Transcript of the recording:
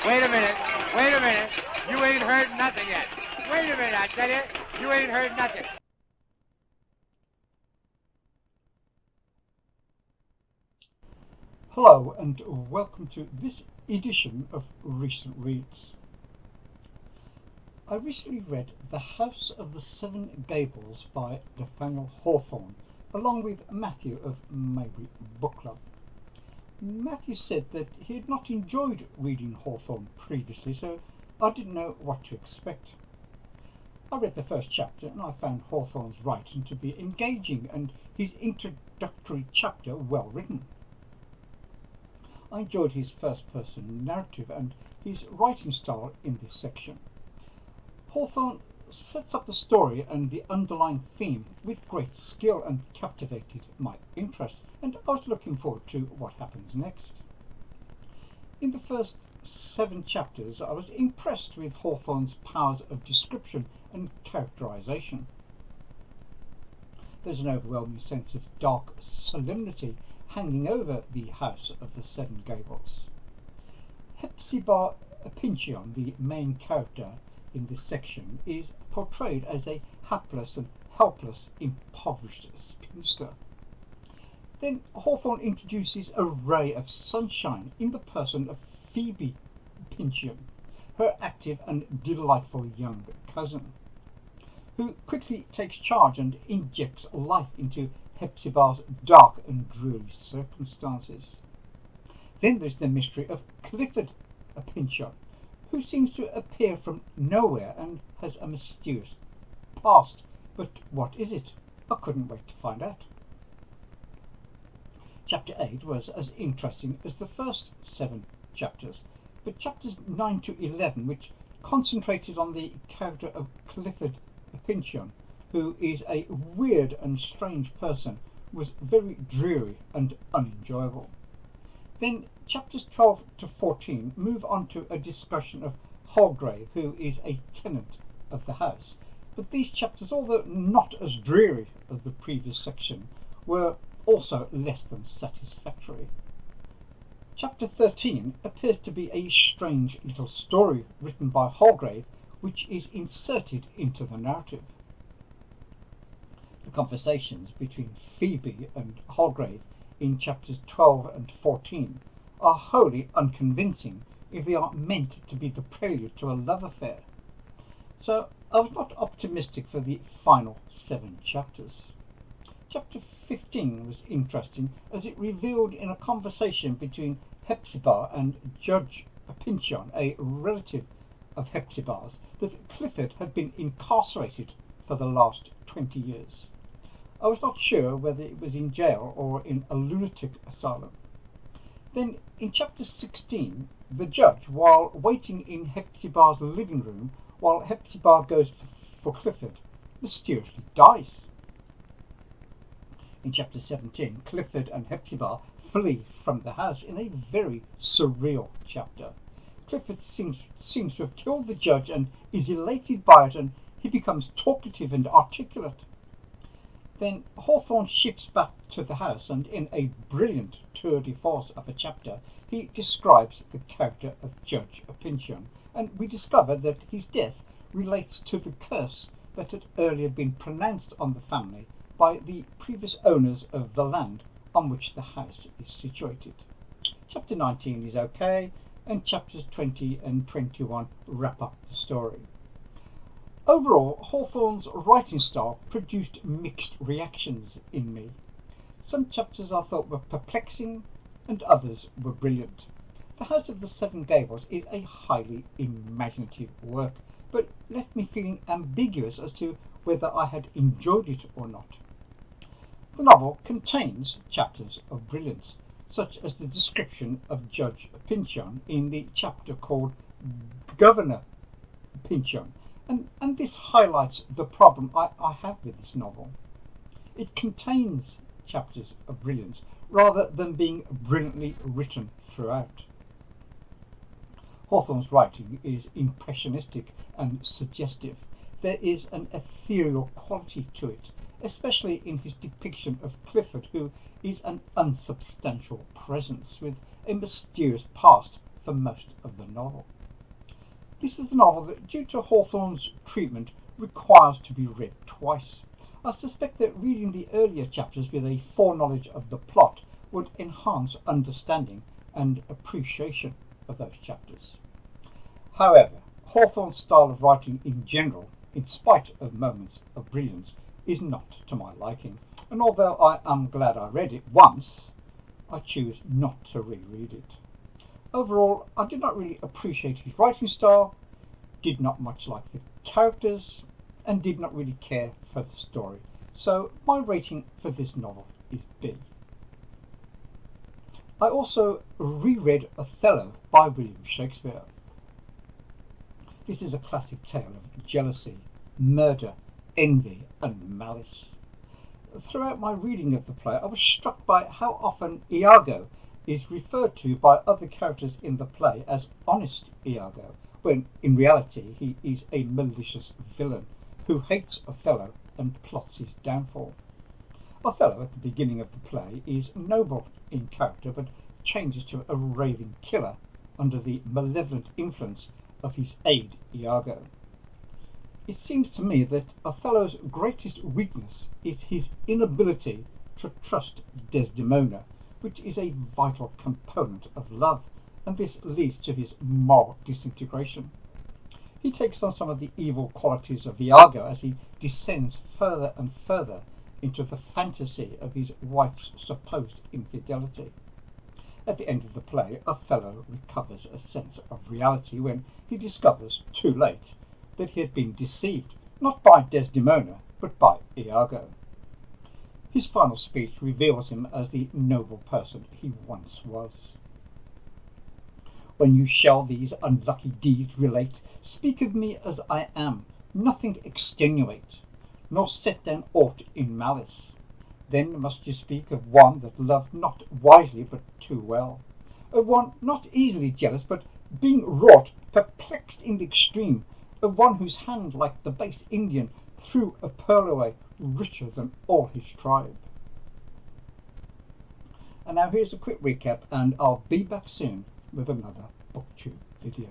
Wait a minute. Wait a minute. You ain't heard nothing yet. Wait a minute, I tell you. You ain't heard nothing. Hello and welcome to this edition of Recent Reads. I recently read The House of the Seven Gables by Nathaniel Hawthorne, along with Matthew of Maybury Book Club. Matthew said that he had not enjoyed reading Hawthorne previously, so I didn't know what to expect. I read the first chapter and I found Hawthorne's writing to be engaging and his introductory chapter well written. I enjoyed his first-person narrative and his writing style in this section. Hawthorne sets up the story and the underlying theme with great skill and captivated my interest, and I was looking forward to what happens next. In the first 7 chapters, I was impressed with Hawthorne's powers of description and characterization. There's an overwhelming sense of dark solemnity hanging over the House of the Seven Gables. Hepzibah Pyncheon, the main character in this section, is portrayed as a hapless and helpless, impoverished spinster. Then Hawthorne introduces a ray of sunshine in the person of Phoebe Pyncheon, her active and delightful young cousin, who quickly takes charge and injects life into Hepzibah's dark and dreary circumstances. Then there's the mystery of Clifford Pyncheon, who seems to appear from nowhere and has a mysterious past. But what is it? I couldn't wait to find out. Chapter 8 was as interesting as the first 7 chapters, but chapters 9 to 11, which concentrated on the character of Clifford Pyncheon, who is a weird and strange person, was very dreary and unenjoyable. Then chapters 12 to 14 move on to a discussion of Holgrave, who is a tenant of the house. But these chapters, although not as dreary as the previous section, were also less than satisfactory. Chapter 13 appears to be a strange little story written by Holgrave, which is inserted into the narrative. The conversations between Phoebe and Holgrave in chapters 12 and 14 are wholly unconvincing if they are meant to be the prelude to a love affair. So I was not optimistic for the final 7 chapters. Chapter 15 was interesting as it revealed in a conversation between Hepzibah and Judge Pyncheon, a relative of Hepzibah's, that Clifford had been incarcerated for the last 20 years. I was not sure whether it was in jail or in a lunatic asylum. Then in chapter 16, the judge, while waiting in Hepzibah's living room while Hepzibah goes for Clifford, mysteriously dies. In chapter 17, Clifford and Hepzibah flee from the house in a very surreal chapter. Clifford seems to have killed the judge and is elated by it, and he becomes talkative and articulate. Then Hawthorne shifts back to the house, and in a brilliant tour de force of a chapter, he describes the character of Judge Pyncheon, and we discover that his death relates to the curse that had earlier been pronounced on the family by the previous owners of the land on which the house is situated. Chapter 19 is okay, and chapters 20 and 21 wrap up the story. Overall, Hawthorne's writing style produced mixed reactions in me. Some chapters I thought were perplexing, and others were brilliant. The House of the Seven Gables is a highly imaginative work, but left me feeling ambiguous as to whether I had enjoyed it or not. The novel contains chapters of brilliance, such as the description of Judge Pyncheon in the chapter called Governor Pyncheon, and this highlights the problem I have with this novel. It contains chapters of brilliance rather than being brilliantly written throughout. Hawthorne's writing is impressionistic and suggestive. There is an ethereal quality to it, especially in his depiction of Clifford, who is an unsubstantial presence with a mysterious past for most of the novel. This is a novel that, due to Hawthorne's treatment, requires to be read twice. I suspect that reading the earlier chapters with a foreknowledge of the plot would enhance understanding and appreciation of those chapters. However, Hawthorne's style of writing in general, in spite of moments of brilliance, is not to my liking, and although I am glad I read it once, I choose not to reread it. Overall, I did not really appreciate his writing style, did not much like the characters, and did not really care for the story, so my rating for this novel is B. I also reread Othello by William Shakespeare. This is a classic tale of jealousy, murder, envy and malice. Throughout my reading of the play, I was struck by how often Iago is referred to by other characters in the play as honest Iago, when in reality he is a malicious villain who hates Othello and plots his downfall. Othello at the beginning of the play is noble in character but changes to a raving killer under the malevolent influence of his aide Iago. It seems to me that Othello's greatest weakness is his inability to trust Desdemona, which is a vital component of love, and this leads to his moral disintegration. He takes on some of the evil qualities of Iago as he descends further and further into the fantasy of his wife's supposed infidelity. At the end of the play, Othello recovers a sense of reality when he discovers, too late, that he had been deceived, not by Desdemona, but by Iago. His final speech reveals him as the noble person he once was. When you shall these unlucky deeds relate, speak of me as I am, nothing extenuate, nor set down aught in malice. Then must you speak of one that loved not wisely but too well, of one not easily jealous, but being wrought, perplexed in the extreme, of one whose hand, like the base Indian, threw a pearl away richer than all his tribe. And now here's a quick recap, and I'll be back soon with another BookTube video.